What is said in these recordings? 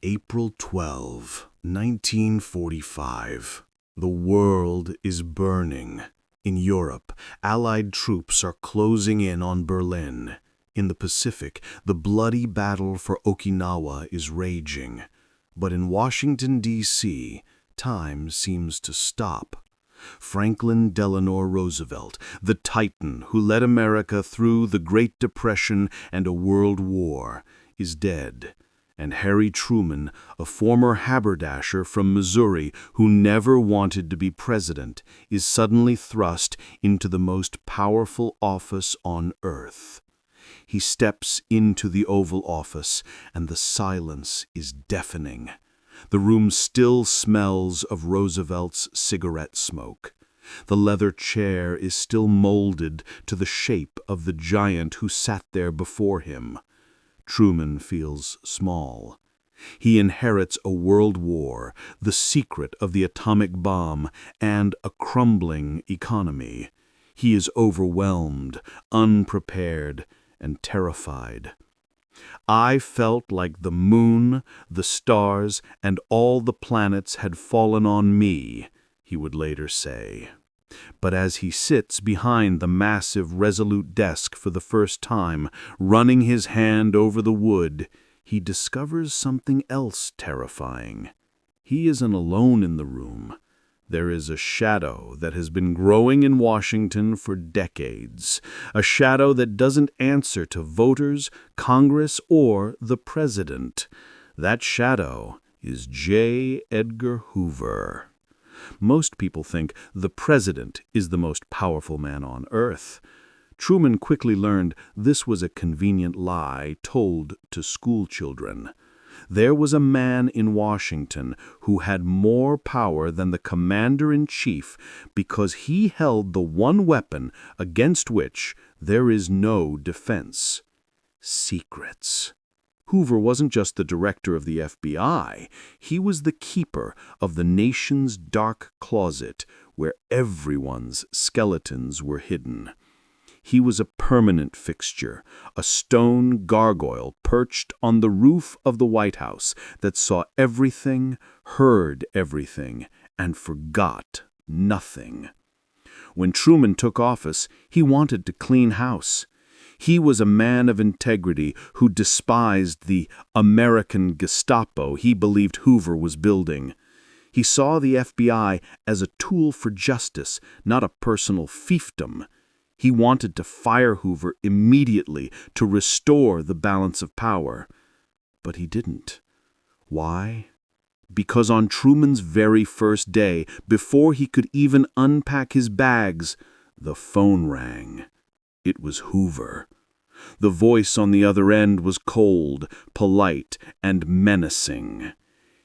April 12, 1945. The world is burning. In Europe, Allied troops are closing in on Berlin. In the Pacific, the bloody battle for Okinawa is raging. But in Washington, D.C., time seems to stop. Franklin Delano Roosevelt, the titan who led America through the Great Depression and a world war, is dead. And Harry Truman, a former haberdasher from Missouri who never wanted to be president, is suddenly thrust into the most powerful office on earth. He steps into the Oval Office, and the silence is deafening. The room still smells of Roosevelt's cigarette smoke. The leather chair is still molded to the shape of the giant who sat there before him. Truman feels small. He inherits a world war, the secret of the atomic bomb, and a crumbling economy. He is overwhelmed, unprepared, and terrified. I felt like the moon, the stars, and all the planets had fallen on me, he would later say. But as he sits behind the massive, resolute desk for the first time, running his hand over the wood, he discovers something else terrifying. He isn't alone in the room. There is a shadow that has been growing in Washington for decades, a shadow that doesn't answer to voters, Congress, or the president. That shadow is J. Edgar Hoover. Most people think the president is the most powerful man on earth. Truman quickly learned this was a convenient lie told to school children. There was a man in Washington who had more power than the commander-in-chief because he held the one weapon against which there is no defense: secrets. Hoover wasn't just the director of the FBI. He was the keeper of the nation's dark closet where everyone's skeletons were hidden. He was a permanent fixture, a stone gargoyle perched on the roof of the White House that saw everything, heard everything, and forgot nothing. When Truman took office, he wanted to clean house. He was a man of integrity who despised the American Gestapo he believed Hoover was building. He saw the FBI as a tool for justice, not a personal fiefdom. He wanted to fire Hoover immediately to restore the balance of power. But he didn't. Why? Because on Truman's very first day, before he could even unpack his bags, the phone rang. It was Hoover. The voice on the other end was cold, polite, and menacing.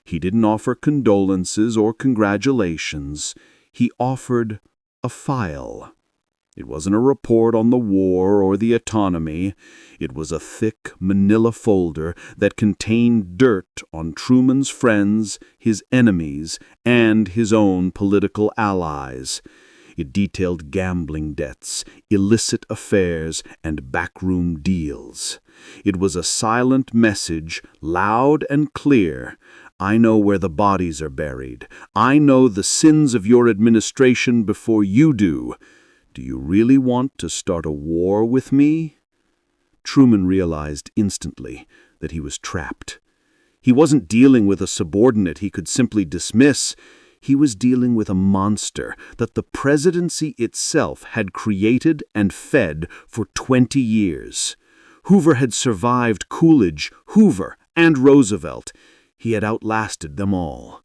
He didn't offer condolences or congratulations. He offered a file. It wasn't a report on the war or the autonomy. It was a thick manila folder that contained dirt on Truman's friends, his enemies, and his own political allies. It detailed gambling debts, illicit affairs, and backroom deals. It was a silent message, loud and clear. I know where the bodies are buried. I know the sins of your administration before you do. Do you really want to start a war with me? Truman realized instantly that he was trapped. He wasn't dealing with a subordinate he could simply dismiss. He was dealing with a monster that the presidency itself had created and fed for 20 years. Hoover had survived Coolidge, Hoover, and Roosevelt. He had outlasted them all.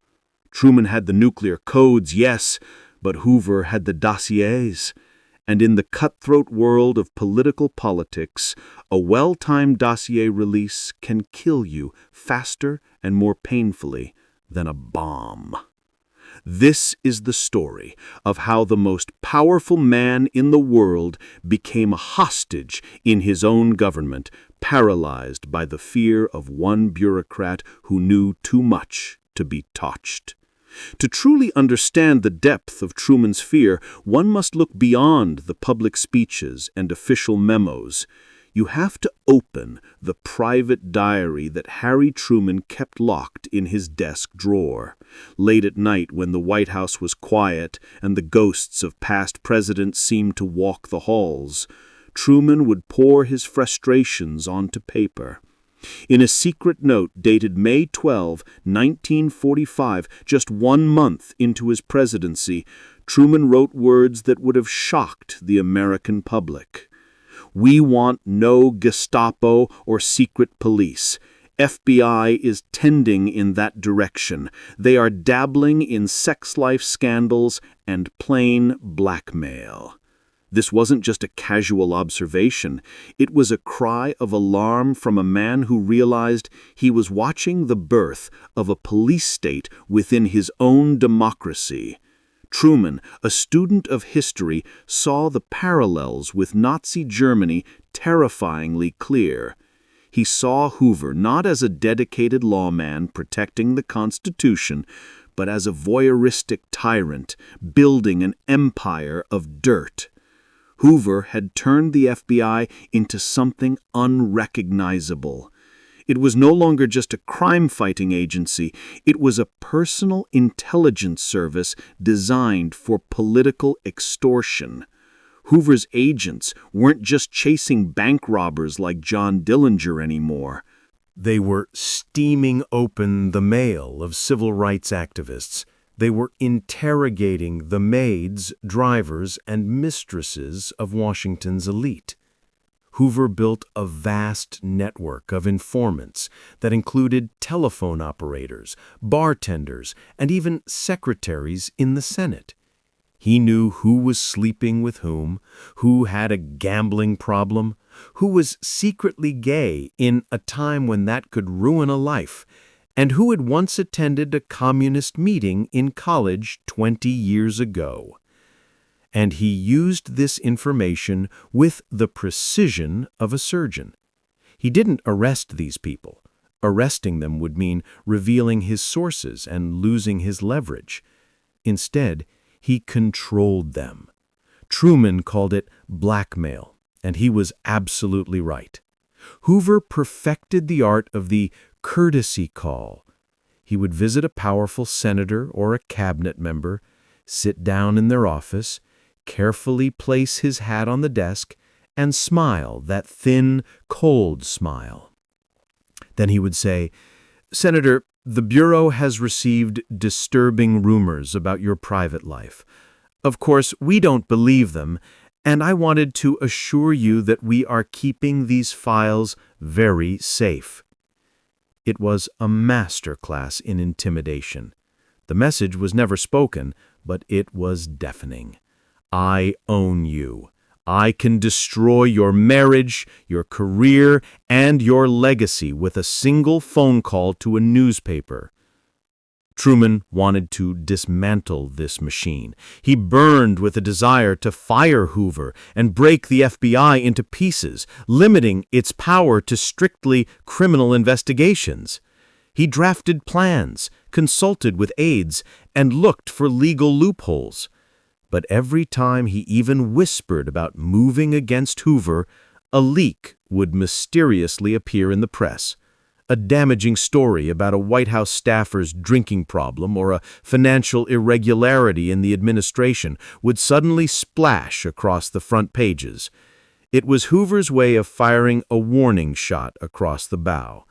Truman had the nuclear codes, yes, but Hoover had the dossiers. And in the cutthroat world of political politics, a well-timed dossier release can kill you faster and more painfully than a bomb. This is the story of how the most powerful man in the world became a hostage in his own government, paralyzed by the fear of one bureaucrat who knew too much to be touched. To truly understand the depth of Truman's fear, one must look beyond the public speeches and official memos. You have to open the private diary that Harry Truman kept locked in his desk drawer. Late at night, when the White House was quiet and the ghosts of past presidents seemed to walk the halls, Truman would pour his frustrations onto paper. In a secret note dated May 12, 1945, just 1 month into his presidency, Truman wrote words that would have shocked the American public. "We want no Gestapo or secret police. FBI is tending in that direction. They are dabbling in sex life scandals and plain blackmail." This wasn't just a casual observation. It was a cry of alarm from a man who realized he was watching the birth of a police state within his own democracy. Truman, a student of history, saw the parallels with Nazi Germany terrifyingly clear. He saw Hoover not as a dedicated lawman protecting the Constitution, but as a voyeuristic tyrant building an empire of dirt. Hoover had turned the FBI into something unrecognizable. It was no longer just a crime-fighting agency. It was a personal intelligence service designed for political extortion. Hoover's agents weren't just chasing bank robbers like John Dillinger anymore. They were steaming open the mail of civil rights activists. They were interrogating the maids, drivers, and mistresses of Washington's elite. Hoover built a vast network of informants that included telephone operators, bartenders, and even secretaries in the Senate. He knew who was sleeping with whom, who had a gambling problem, who was secretly gay in a time when that could ruin a life, and who had once attended a communist meeting in college 20 years ago. And he used this information with the precision of a surgeon. He didn't arrest these people. Arresting them would mean revealing his sources and losing his leverage. Instead, he controlled them. Truman called it blackmail, and he was absolutely right. Hoover perfected the art of the courtesy call. He would visit a powerful senator or a cabinet member, sit down in their office, carefully place his hat on the desk, and smile, that thin, cold smile. Then he would say, "Senator, the Bureau has received disturbing rumors about your private life. Of course, we don't believe them, and I wanted to assure you that we are keeping these files very safe." It was a master class in intimidation. The message was never spoken, but it was deafening. I own you. I can destroy your marriage, your career, and your legacy with a single phone call to a newspaper. Truman wanted to dismantle this machine. He burned with a desire to fire Hoover and break the FBI into pieces, limiting its power to strictly criminal investigations. He drafted plans, consulted with aides, and looked for legal loopholes. But every time he even whispered about moving against Hoover, a leak would mysteriously appear in the press. A damaging story about a White House staffer's drinking problem or a financial irregularity in the administration would suddenly splash across the front pages. It was Hoover's way of firing a warning shot across the bow.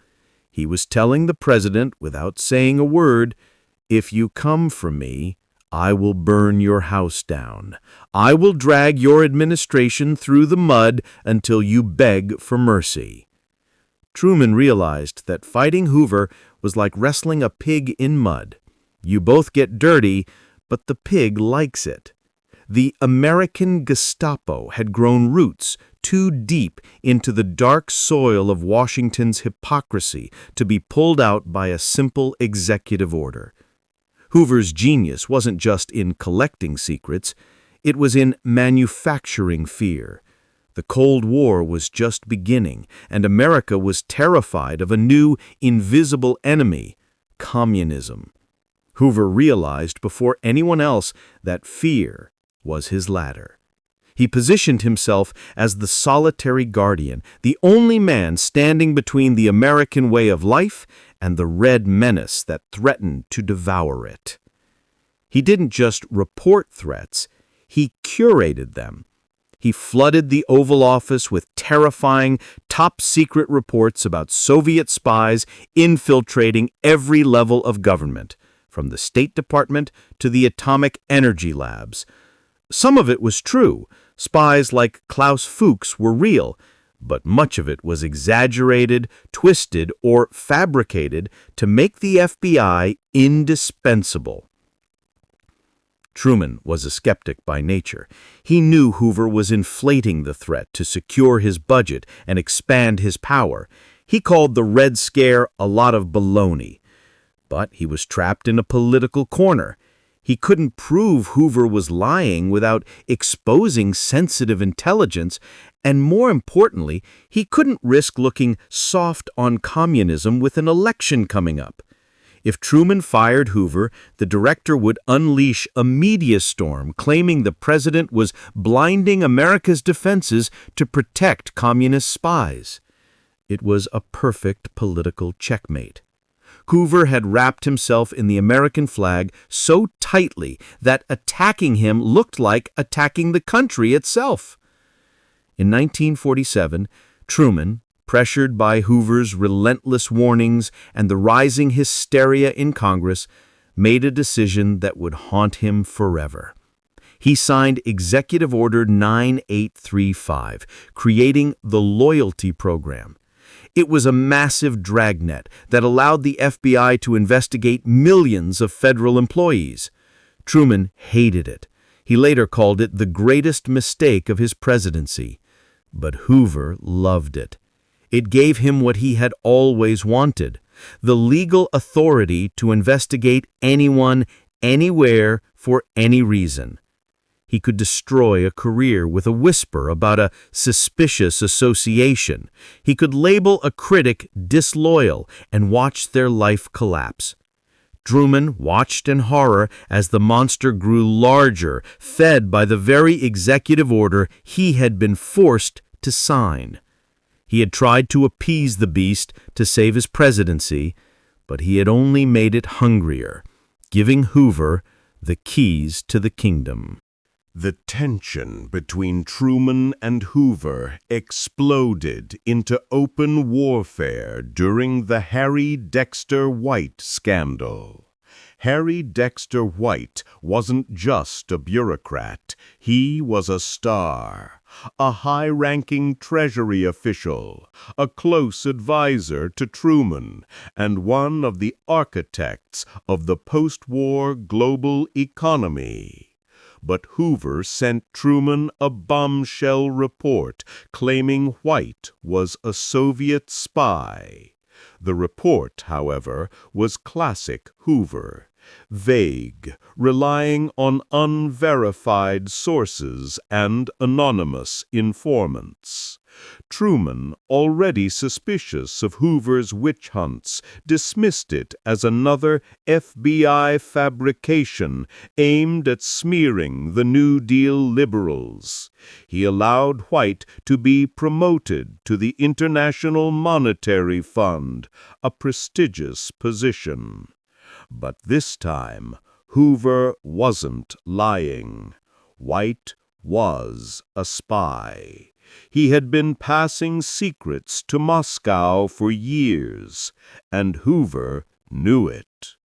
He was telling the president, without saying a word, "If you come for me, I will burn your house down. I will drag your administration through the mud until you beg for mercy." Truman realized that fighting Hoover was like wrestling a pig in mud. You both get dirty, but the pig likes it. The American Gestapo had grown roots too deep into the dark soil of Washington's hypocrisy to be pulled out by a simple executive order. Hoover's genius wasn't just in collecting secrets, it was in manufacturing fear. The Cold War was just beginning, and America was terrified of a new, invisible enemy, communism. Hoover realized before anyone else that fear was his ladder. He positioned himself as the solitary guardian, the only man standing between the American way of life and the red menace that threatened to devour it. He didn't just report threats, he curated them. He flooded the Oval Office with terrifying, top-secret reports about Soviet spies infiltrating every level of government, from the State Department to the atomic energy labs. Some of it was true. Spies like Klaus Fuchs were real, but much of it was exaggerated, twisted, or fabricated to make the FBI indispensable. Truman was a skeptic by nature. He knew Hoover was inflating the threat to secure his budget and expand his power. He called the Red Scare a lot of baloney. But he was trapped in a political corner. He couldn't prove Hoover was lying without exposing sensitive intelligence, and more importantly, he couldn't risk looking soft on communism with an election coming up. If Truman fired Hoover, the director would unleash a media storm claiming the president was blinding America's defenses to protect communist spies. It was a perfect political checkmate. Hoover had wrapped himself in the American flag so tightly that attacking him looked like attacking the country itself. In 1947, Truman, pressured by Hoover's relentless warnings and the rising hysteria in Congress, made a decision that would haunt him forever. He signed Executive Order 9835, creating the Loyalty Program. It was a massive dragnet that allowed the FBI to investigate millions of federal employees. Truman hated it. He later called it the greatest mistake of his presidency. But Hoover loved it. It gave him what he had always wanted, the legal authority to investigate anyone, anywhere, for any reason. He could destroy a career with a whisper about a suspicious association. He could label a critic disloyal and watch their life collapse. Truman watched in horror as the monster grew larger, fed by the very executive order he had been forced to sign. He had tried to appease the beast to save his presidency, but he had only made it hungrier, giving Hoover the keys to the kingdom. The tension between Truman and Hoover exploded into open warfare during the Harry Dexter White scandal. Harry Dexter White wasn't just a bureaucrat, he was a star, a high-ranking Treasury official, a close advisor to Truman, and one of the architects of the post-war global economy. But Hoover sent Truman a bombshell report claiming White was a Soviet spy. The report, however, was classic Hoover, vague, relying on unverified sources and anonymous informants. Truman, already suspicious of Hoover's witch hunts, dismissed it as another FBI fabrication aimed at smearing the New Deal liberals. He allowed White to be promoted to the International Monetary Fund, a prestigious position. But this time, Hoover wasn't lying. White was a spy. He had been passing secrets to Moscow for years, and Hoover knew it.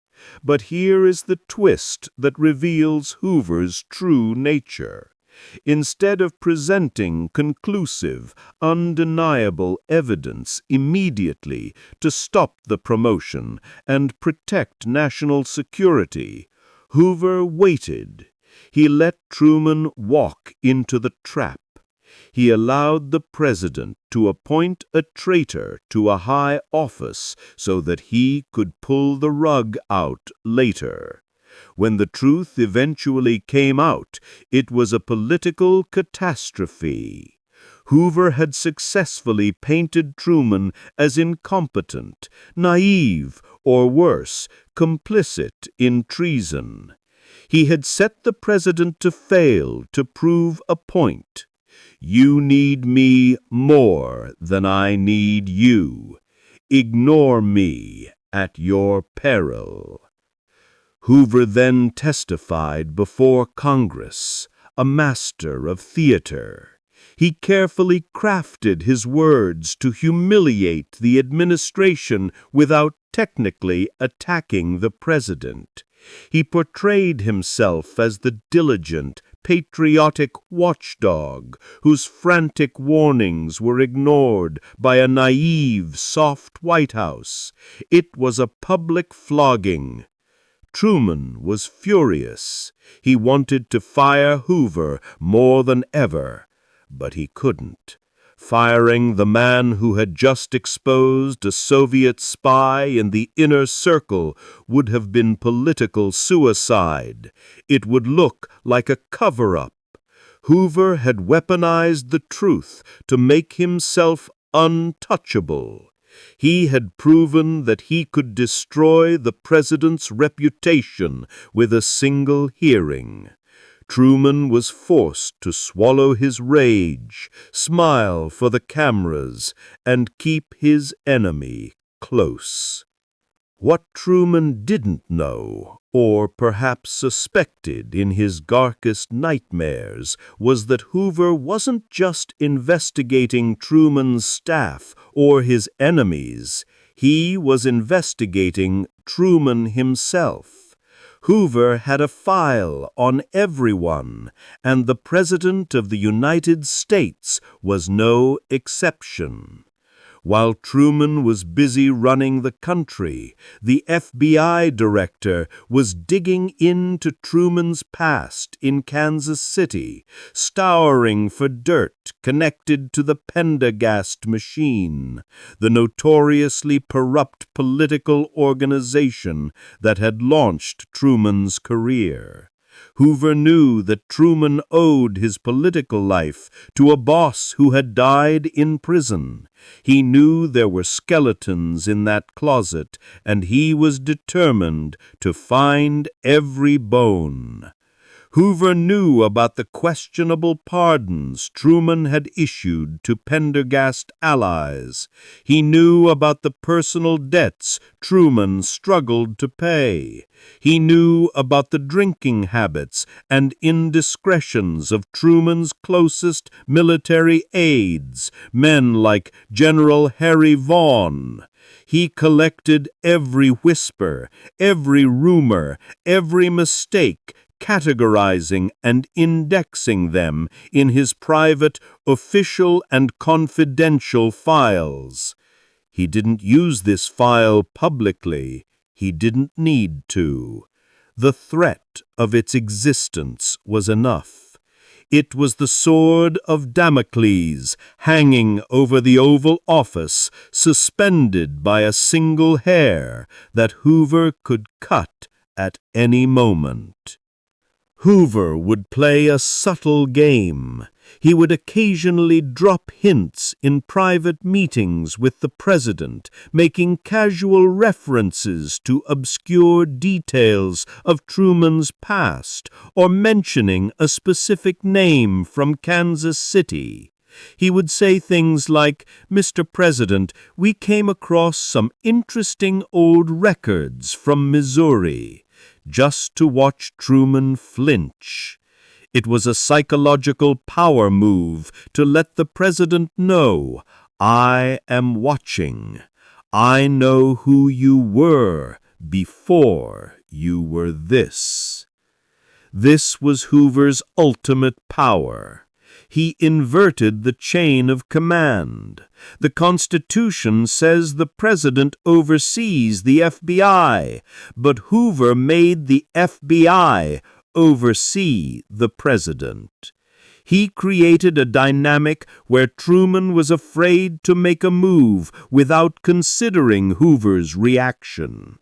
But here is the twist that reveals Hoover's true nature. Instead of presenting conclusive, undeniable evidence immediately to stop the promotion and protect national security, Hoover waited. He let Truman walk into the trap. He allowed the president to appoint a traitor to a high office so that he could pull the rug out later. When the truth eventually came out, it was a political catastrophe. Hoover had successfully painted Truman as incompetent, naive, or worse, complicit in treason. He had set the president to fail to prove a point. You need me more than I need you. Ignore me at your peril. Hoover then testified before Congress, a master of theater. He carefully crafted his words to humiliate the administration without technically attacking the president. He portrayed himself as the diligent, patriotic watchdog whose frantic warnings were ignored by a naive, soft White House. It was a public flogging. Truman was furious. He wanted to fire Hoover more than ever, but he couldn't. Firing the man who had just exposed a Soviet spy in the inner circle would have been political suicide. It would look like a cover-up. Hoover had weaponized the truth to make himself untouchable. He had proven that he could destroy the president's reputation with a single hearing. Truman was forced to swallow his rage, smile for the cameras, and keep his enemy close. What Truman didn't know, or perhaps suspected in his darkest nightmares, was that Hoover wasn't just investigating Truman's staff or his enemies. He was investigating Truman himself. Hoover had a file on everyone, and the President of the United States was no exception. While Truman was busy running the country, the FBI director was digging into Truman's past in Kansas City, scouring for dirt connected to the Pendergast machine, the notoriously corrupt political organization that had launched Truman's career. Hoover knew that Truman owed his political life to a boss who had died in prison. He knew there were skeletons in that closet, and he was determined to find every bone. Hoover knew about the questionable pardons Truman had issued to Pendergast allies. He knew about the personal debts Truman struggled to pay. He knew about the drinking habits and indiscretions of Truman's closest military aides, men like General Harry Vaughan. He collected every whisper, every rumor, every mistake, categorizing and indexing them in his private, official, and confidential files. He didn't use this file publicly. He didn't need to. The threat of its existence was enough. It was the sword of Damocles hanging over the Oval Office, suspended by a single hair that Hoover could cut at any moment. Hoover would play a subtle game. He would occasionally drop hints in private meetings with the president, making casual references to obscure details of Truman's past or mentioning a specific name from Kansas City. He would say things like, "Mr. President, we came across some interesting old records from Missouri," just to watch Truman flinch. It was a psychological power move to let the president know, "I am watching. I know who you were before you were this." This was Hoover's ultimate power. He inverted the chain of command. The Constitution says the president oversees the FBI, but Hoover made the FBI oversee the president. He created a dynamic where Truman was afraid to make a move without considering Hoover's reaction.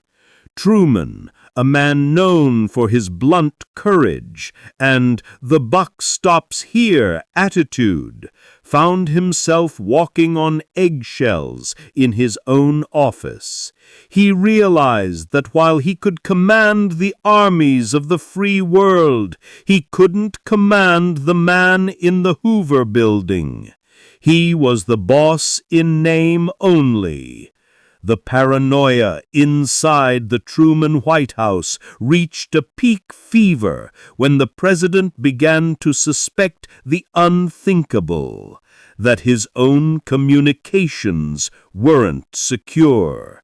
Truman, a man known for his blunt courage and the buck stops here attitude, found himself walking on eggshells in his own office. He realized that while he could command the armies of the free world, he couldn't command the man in the Hoover building. He was the boss in name only. The paranoia inside the Truman White House reached a peak fever when the president began to suspect the unthinkable, that his own communications weren't secure.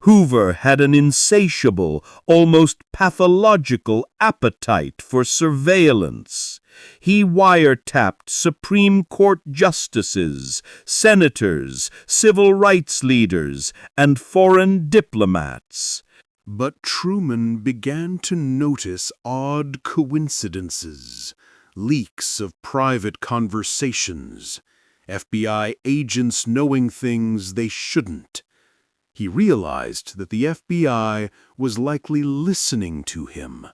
Hoover had an insatiable, almost pathological appetite for surveillance. He wiretapped Supreme Court justices, senators, civil rights leaders, and foreign diplomats. But Truman began to notice odd coincidences, leaks of private conversations, FBI agents knowing things they shouldn't. He realized that the FBI was likely listening to him.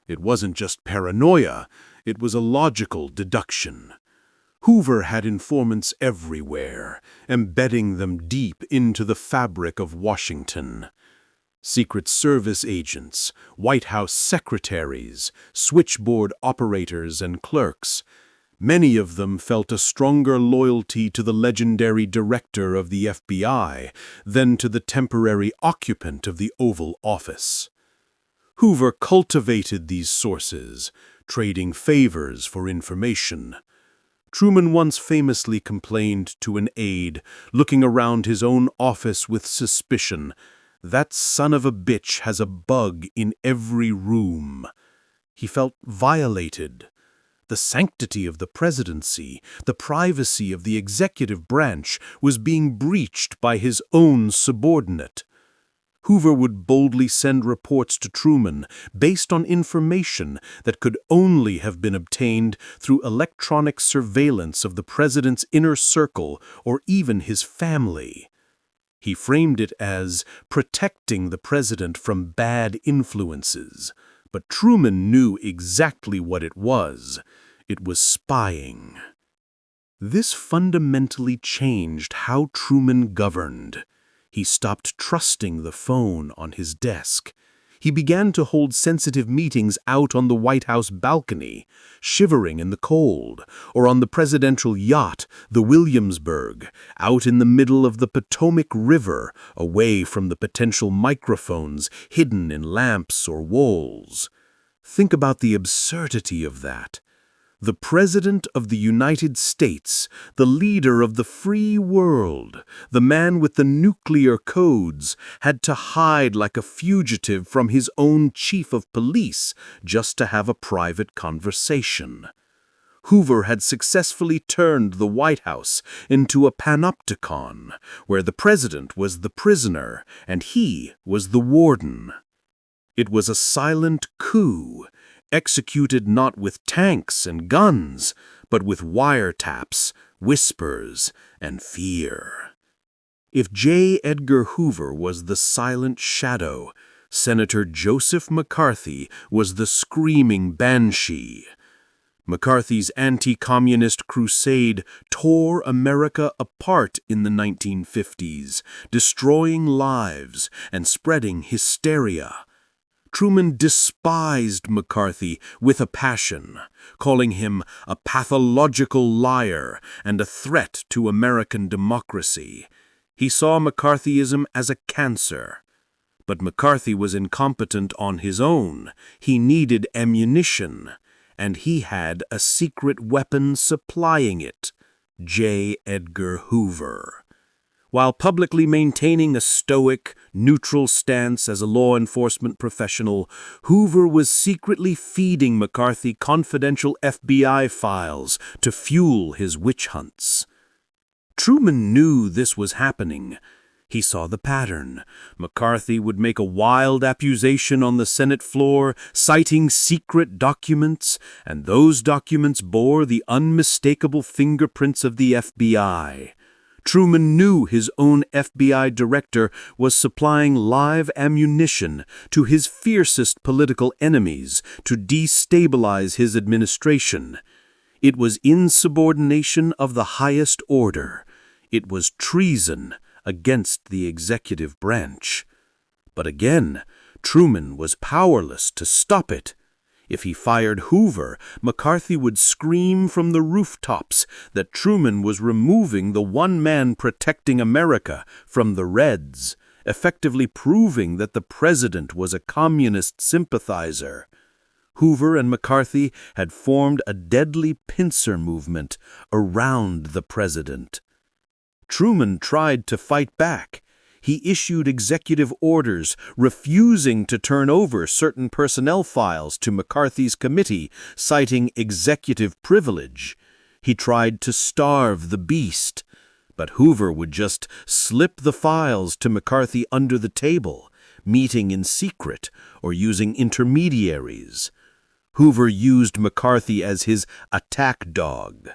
It wasn't just paranoia, it was a logical deduction. Hoover had informants everywhere, embedding them deep into the fabric of Washington. Secret Service agents, White House secretaries, switchboard operators and clerks. Many of them felt a stronger loyalty to the legendary director of the FBI than to the temporary occupant of the Oval Office. Hoover cultivated these sources, trading favors for information. Truman once famously complained to an aide, looking around his own office with suspicion, "That son of a bitch has a bug in every room." He felt violated. The sanctity of the presidency, the privacy of the executive branch, was being breached by his own subordinate. Hoover would boldly send reports to Truman based on information that could only have been obtained through electronic surveillance of the president's inner circle or even his family. He framed it as protecting the president from bad influences, but Truman knew exactly what it was. It was spying. This fundamentally changed how Truman governed. He stopped trusting the phone on his desk. He began to hold sensitive meetings out on the White House balcony, shivering in the cold, or on the presidential yacht, the Williamsburg, out in the middle of the Potomac River, away from the potential microphones hidden in lamps or walls. Think about the absurdity of that. The President of the United States, the leader of the free world, the man with the nuclear codes, had to hide like a fugitive from his own chief of police just to have a private conversation. Hoover had successfully turned the White House into a panopticon, where the president was the prisoner and he was the warden. It was a silent coup, executed not with tanks and guns, but with wiretaps, whispers, and fear. If J. Edgar Hoover was the silent shadow, Senator Joseph McCarthy was the screaming banshee. McCarthy's anti-communist crusade tore America apart in the 1950s, destroying lives and spreading hysteria. Truman despised McCarthy with a passion, calling him a pathological liar and a threat to American democracy. He saw McCarthyism as a cancer. But McCarthy was incompetent on his own. He needed ammunition, and he had a secret weapon supplying it: J. Edgar Hoover. While publicly maintaining a stoic, neutral stance as a law enforcement professional, Hoover was secretly feeding McCarthy confidential FBI files to fuel his witch hunts. Truman knew this was happening. He saw the pattern. McCarthy would make a wild accusation on the Senate floor, citing secret documents, and those documents bore the unmistakable fingerprints of the FBI. Truman knew his own FBI director was supplying live ammunition to his fiercest political enemies to destabilize his administration. It was insubordination of the highest order. It was treason against the executive branch. But again, Truman was powerless to stop it. If he fired Hoover, McCarthy would scream from the rooftops that Truman was removing the one man protecting America from the Reds, effectively proving that the president was a communist sympathizer. Hoover and McCarthy had formed a deadly pincer movement around the president. Truman tried to fight back. He issued executive orders refusing to turn over certain personnel files to McCarthy's committee, citing executive privilege. He tried to starve the beast, but Hoover would just slip the files to McCarthy under the table, meeting in secret or using intermediaries. Hoover used McCarthy as his attack dog.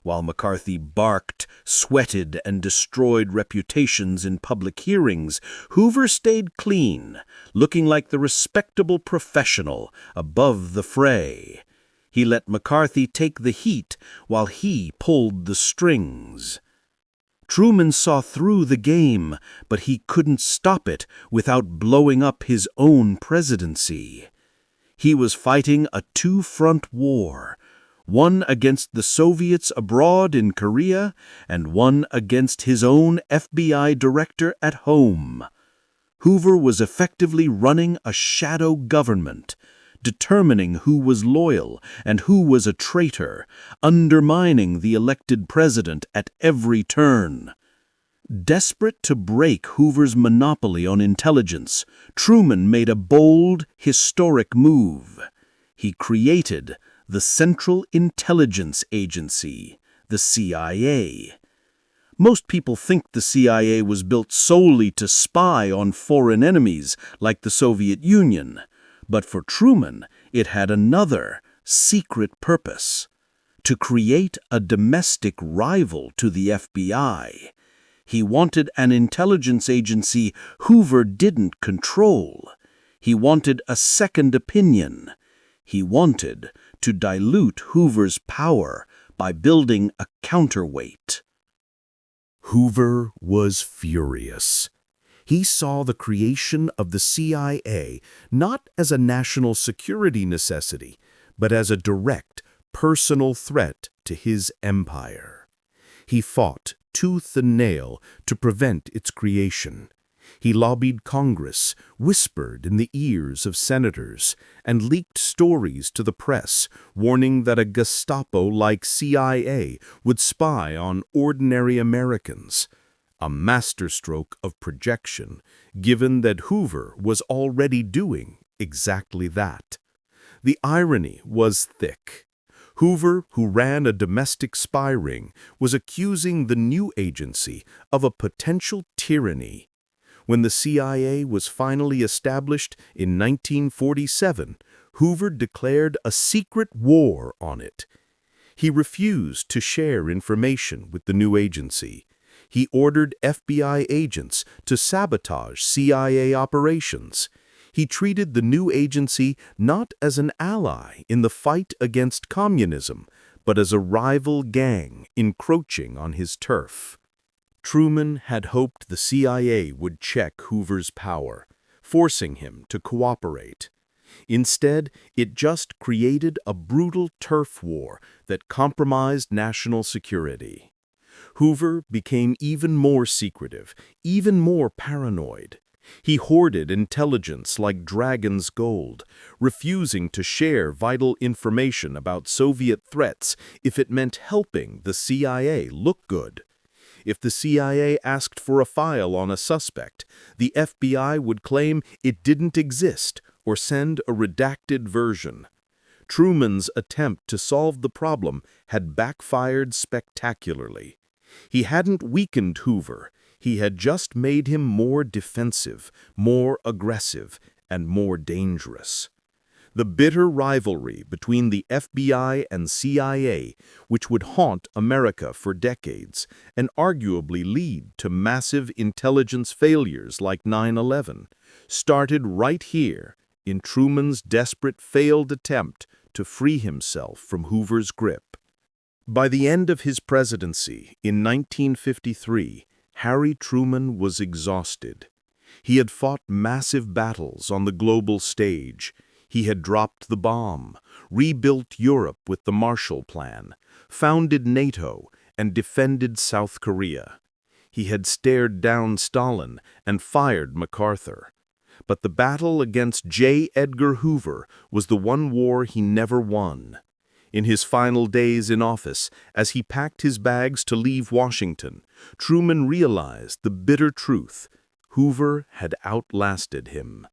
While McCarthy barked, sweated, and destroyed reputations in public hearings, Hoover stayed clean, looking like the respectable professional above the fray. He let McCarthy take the heat while he pulled the strings. Truman saw through the game, but he couldn't stop it without blowing up his own presidency. He was fighting a two-front war, one against the Soviets abroad in Korea and one against his own FBI director at home. Hoover was effectively running a shadow government, determining who was loyal and who was a traitor, undermining the elected president at every turn. Desperate to break Hoover's monopoly on intelligence, Truman made a bold, historic move. He created the Central Intelligence Agency, the CIA. Most people think the CIA was built solely to spy on foreign enemies like the Soviet Union, but for Truman, it had another, secret purpose: to create a domestic rival to the FBI. He wanted an intelligence agency Hoover didn't control. He wanted a second opinion. He wanted to dilute Hoover's power by building a counterweight. Hoover was furious. He saw the creation of the CIA not as a national security necessity, but as a direct, personal threat to his empire. He fought tooth and nail to prevent its creation. He lobbied Congress, whispered in the ears of senators, and leaked stories to the press, warning that a Gestapo-like CIA would spy on ordinary Americans. A masterstroke of projection, given that Hoover was already doing exactly that. The irony was thick. Hoover, who ran a domestic spy ring, was accusing the new agency of a potential tyranny. When the CIA was finally established in 1947, Hoover declared a secret war on it. He refused to share information with the new agency. He ordered FBI agents to sabotage CIA operations. He treated the new agency not as an ally in the fight against communism, but as a rival gang encroaching on his turf. Truman had hoped the CIA would check Hoover's power, forcing him to cooperate. Instead, it just created a brutal turf war that compromised national security. Hoover became even more secretive, even more paranoid. He hoarded intelligence like dragon's gold, refusing to share vital information about Soviet threats if it meant helping the CIA look good. If the CIA asked for a file on a suspect, the FBI would claim it didn't exist or send a redacted version. Truman's attempt to solve the problem had backfired spectacularly. He hadn't weakened Hoover. He had just made him more defensive, more aggressive, and more dangerous. The bitter rivalry between the FBI and CIA, which would haunt America for decades and arguably lead to massive intelligence failures like 9/11, started right here in Truman's desperate failed attempt to free himself from Hoover's grip. By the end of his presidency in 1953, Harry Truman was exhausted. He had fought massive battles on the global stage. He had dropped the bomb, rebuilt Europe with the Marshall Plan, founded NATO, and defended South Korea. He had stared down Stalin and fired MacArthur. But the battle against J. Edgar Hoover was the one war he never won. In his final days in office, as he packed his bags to leave Washington, Truman realized the bitter truth: Hoover had outlasted him.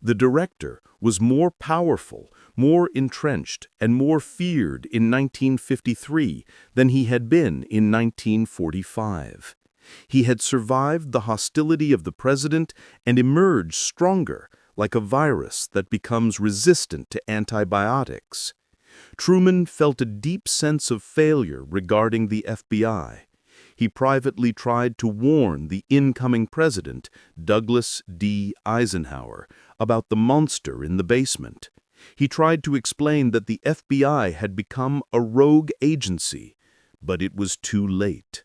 The director was more powerful, more entrenched, and more feared in 1953 than he had been in 1945. He had survived the hostility of the president and emerged stronger, like a virus that becomes resistant to antibiotics. Truman felt a deep sense of failure regarding the FBI. He privately tried to warn the incoming president, Douglas D. Eisenhower, about the monster in the basement. He tried to explain that the FBI had become a rogue agency, but it was too late.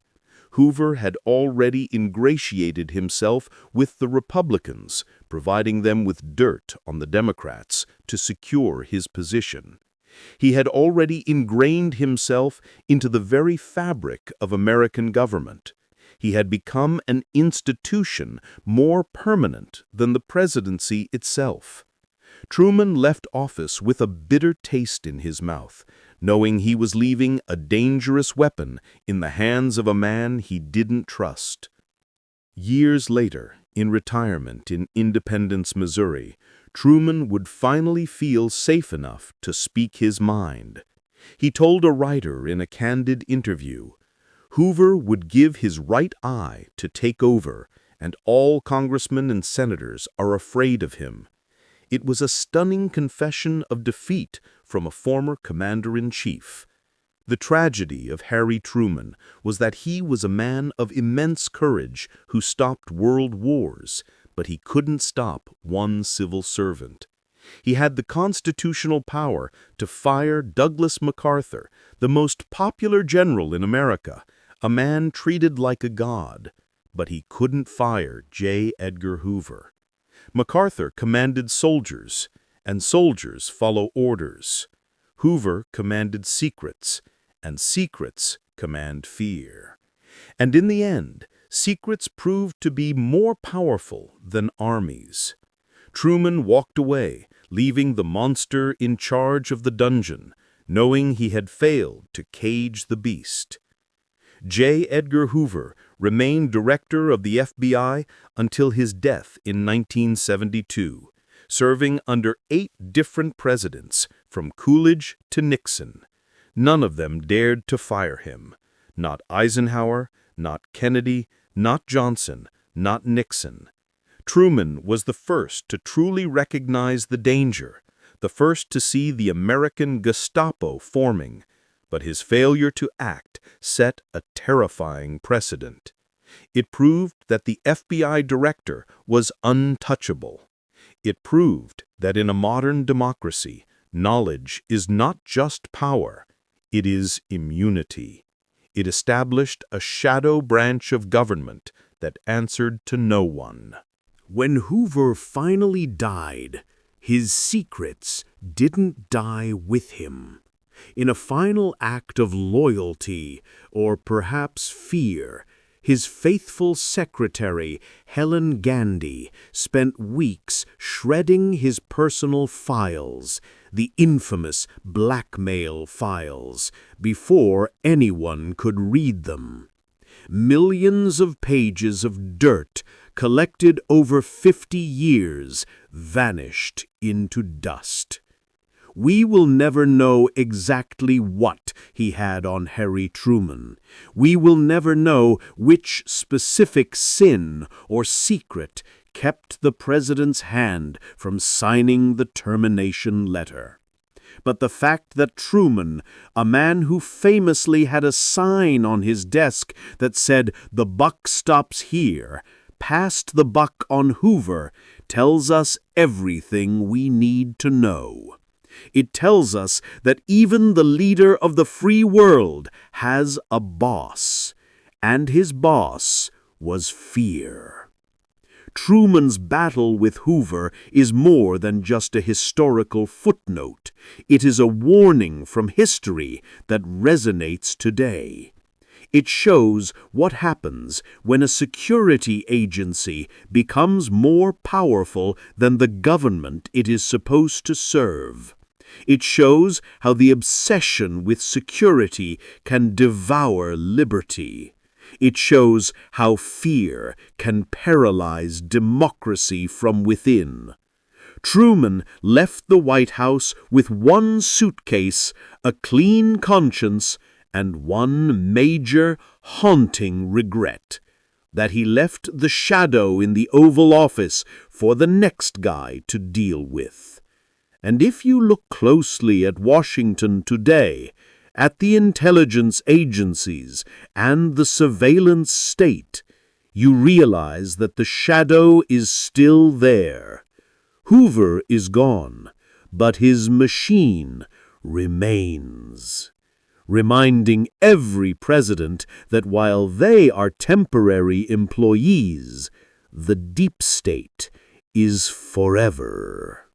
Hoover had already ingratiated himself with the Republicans, providing them with dirt on the Democrats to secure his position. He had already ingrained himself into the very fabric of American government. He had become an institution more permanent than the presidency itself. Truman left office with a bitter taste in his mouth, knowing he was leaving a dangerous weapon in the hands of a man he didn't trust. Years later, in retirement in Independence, Missouri, Truman would finally feel safe enough to speak his mind. He told a writer in a candid interview, "Hoover would give his right eye to take over, and all congressmen and senators are afraid of him." It was a stunning confession of defeat from a former commander-in-chief. The tragedy of Harry Truman was that he was a man of immense courage who stopped world wars, but he couldn't stop one civil servant. He had the constitutional power to fire Douglas MacArthur, the most popular general in America, a man treated like a god, but he couldn't fire J. Edgar Hoover. MacArthur commanded soldiers, and soldiers follow orders. Hoover commanded secrets, and secrets command fear. And in the end, secrets proved to be more powerful than armies. Truman walked away, leaving the monster in charge of the dungeon, knowing he had failed to cage the beast. J. Edgar Hoover remained director of the FBI until his death in 1972, serving under 8 different presidents, from Coolidge to Nixon. None of them dared to fire him. Not Eisenhower, not Kennedy, not Johnson, not Nixon. Truman was the first to truly recognize the danger, the first to see the American Gestapo forming, but his failure to act set a terrifying precedent. It proved that the FBI director was untouchable. It proved that in a modern democracy, knowledge is not just power, it is immunity. It established a shadow branch of government that answered to no one. When Hoover finally died, his secrets didn't die with him. In a final act of loyalty, or perhaps fear, his faithful secretary, Helen Gandy, spent weeks shredding his personal files, the infamous blackmail files, before anyone could read them. Millions of pages of dirt collected over 50 years vanished into dust. We will never know exactly what he had on Harry Truman. We will never know which specific sin or secret kept the president's hand from signing the termination letter. But the fact that Truman, a man who famously had a sign on his desk that said, "The buck stops here," passed the buck on Hoover tells us everything we need to know. It tells us that even the leader of the free world has a boss, and his boss was fear. Truman's battle with Hoover is more than just a historical footnote. It is a warning from history that resonates today. It shows what happens when a security agency becomes more powerful than the government it is supposed to serve. It shows how the obsession with security can devour liberty. It shows how fear can paralyze democracy from within. Truman left the White House with one suitcase, a clean conscience, and one major, haunting regret: that he left the shadow in the Oval Office for the next guy to deal with. And if you look closely at Washington today, at the intelligence agencies and the surveillance state, you realize that the shadow is still there. Hoover is gone, but his machine remains, reminding every president that while they are temporary employees, the deep state is forever.